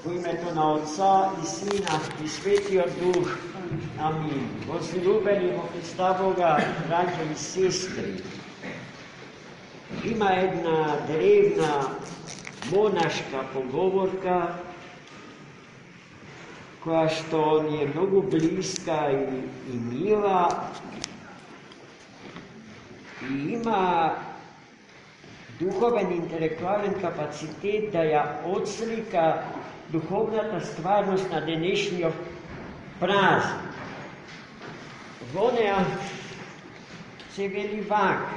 U imето na Otca i Sina i Svetijog Duh. Amin. Возлюбени во Христа Бога, браќа и сестри, има една древна монашка поговорка која што ни е многу блиска и мила и има духовен интелектуален капацитет да ја отслика духовната стварност на денешниот празник. Во неа се вели вака: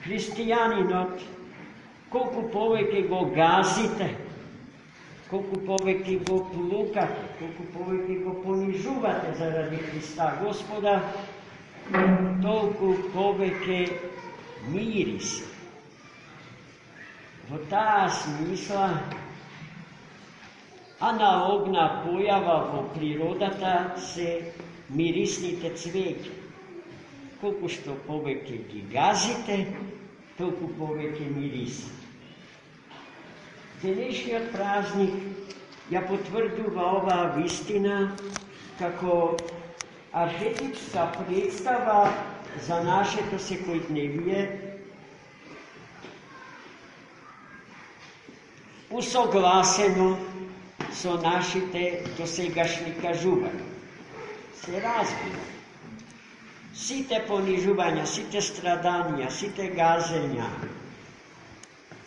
христијанинот, колку повеќе го газите, колку повеќе го плукате, колку повеќе го понижувате заради Христа Господа, толку повеќе мириси. Во таа смисла, аналогна појава во природата се мирисните цвеќа. Колку што повеќе ги газите, толку повеќе мириси. Денешниот празник ја потврдува оваа вистина како архетипска представа за нашето секојдневие, усогласено со нашите досегашни кажувања. Се разбира. Сите понижувања, сите страданија, сите газења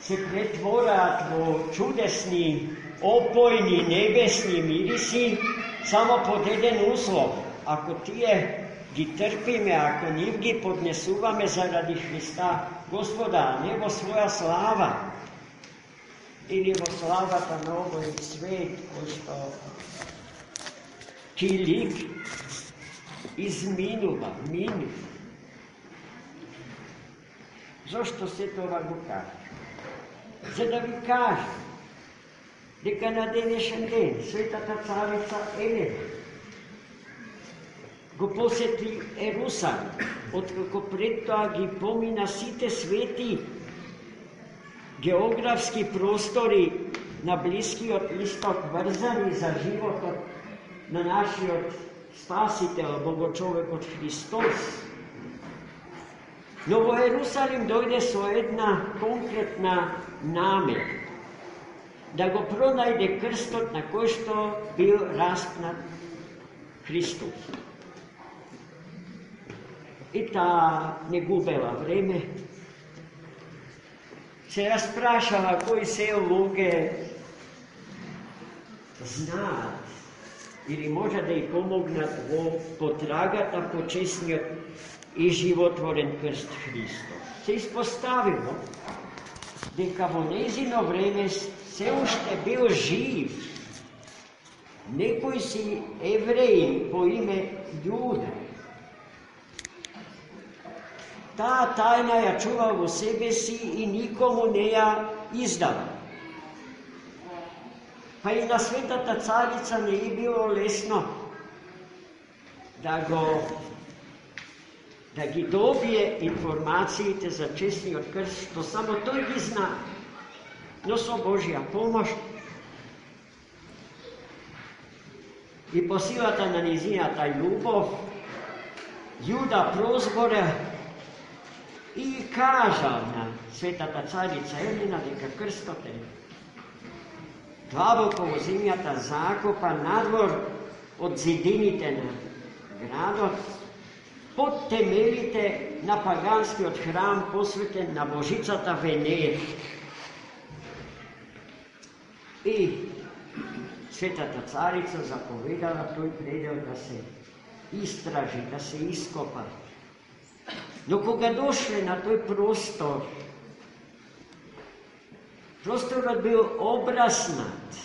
се претвораат во чудесни, опојни, небесни мириси само под еден услов. Ако тие ги трпиме, ако нив ги поднесуваме заради Христа Господа, а не во своја слава, или во славата на овој свет, кој што килик изминува, мини. Зошто се тоа го кажа? За да ви кажа дека на денешен ден светата царица Елена го посети Ерусалим, откако пред тоа ги помина сите свети географски простори на Блискиот Исток, врзани за животот на нашиот Спасител, Богочовекот Христос. Но во Ерусалим дојде со една конкретна намера, да го пронајде крстот на кој што бил распнат Христос. И таа не губела време, се распрашала кои се луѓе знаат или може да ја помогнат во потрагата по честниот и животворен крст Христос. Се испоставило дека во нејзино време се уште бил жив некој си евреин по име Јуда. Таа тајна ја чува во себе си и никому не ја издава. Па и на светата царица не е било лесно да ги добие информациите за честниот крст, што само тој ги зна. Но со Божја помош и по силата на нејзината љубов, Јуда прозборе и кажал на светата царица Елена дека крстот е длабоко во земјата закопан надвор од зидините на градот, под темелите на паганскиот храм посветен на божицата Венера. И светата царица заповедала тој предел да се истражи, да се ископа. Но кога дошле на тој простор, просторот бил обраснат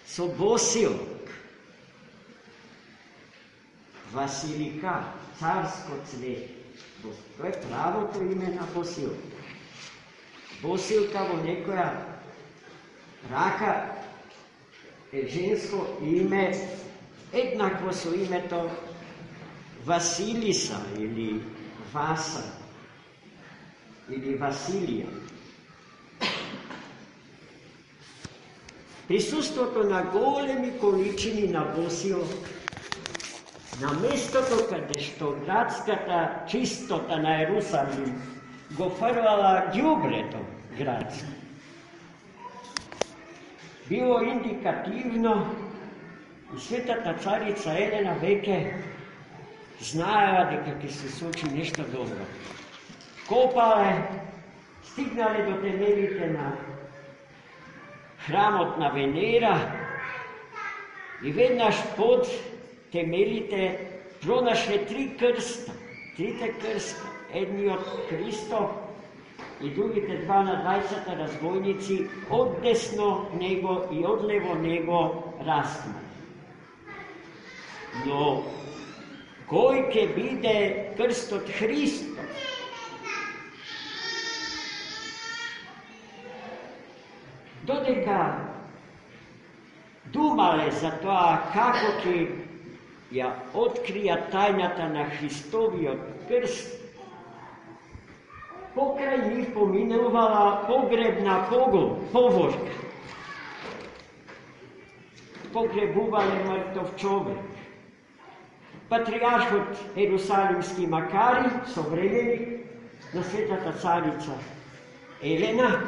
со босилок, Василика, царско цвете. Тоа е правото име на босилка. Босилка во некоја рака е женско име, еднакво со името Василиса или Васа или Василија. Присуството на големи количини на Босио, на местото каде што градската чистота на Ерусалим го фрлала ѓубрето градско, било индикативно и светата царица Елена веќе знаела дека ќе се случи нешто добро. Копале, стигнале до темелите на храмот на Венера и веднаш под темелите пронашле трите крста, едниот Христов и другите два на 20 разбойници оддесно него и одлево него распнати. Но кој ќе биде крстот Христов? Додека думале за тоа како ќе ја откријат тајната на Христовиот крст, покрај нив поминувала погребна поворка. Погребувале мртов човек. Патриархот Ерусалимски Макари, современик на светата царица Елена,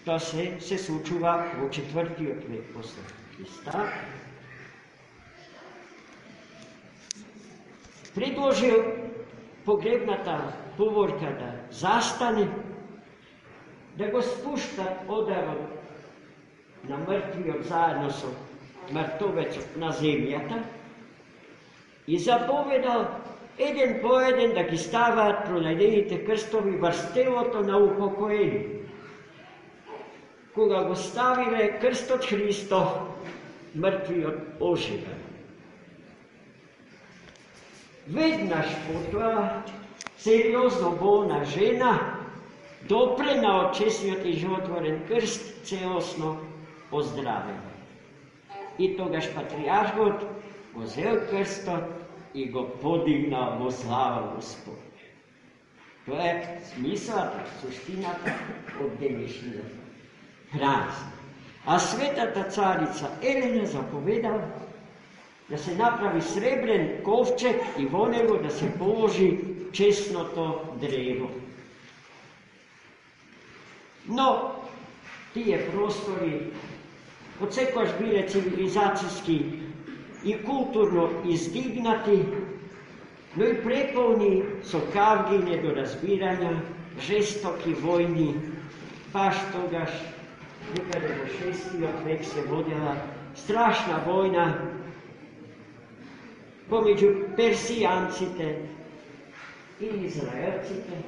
тоа се случува во 4. век после Христа, предложил погребната поворка да застане, да го спуштат одавот на мртвиот заедно со мртовецот на земјата и заповедал еден по еден да ги ставаат пронајдените крстови врз телото на упокоени. Кога го ставиле крстот Христов, мртвиот оживе. Веднаш потоа сериозно болна жена допрена од честниот и животворен крст целосно оздравена. И тогаш патриархот го зел крстот и го подигнал во слава Господ. Тоа е смислата, суштината од денешниот празник. А светата царица Елена заповедала да се направи сребрен ковчег и во него да се положи честното древо. Но тие простори отсекогаш биле цивилизацијски и културно издигнати, но и преполни со кавги недоразбирања, жестоки војни. Баш тогаш, некаде во 6. век се водела страшна војна помеѓу персијанците и израелците,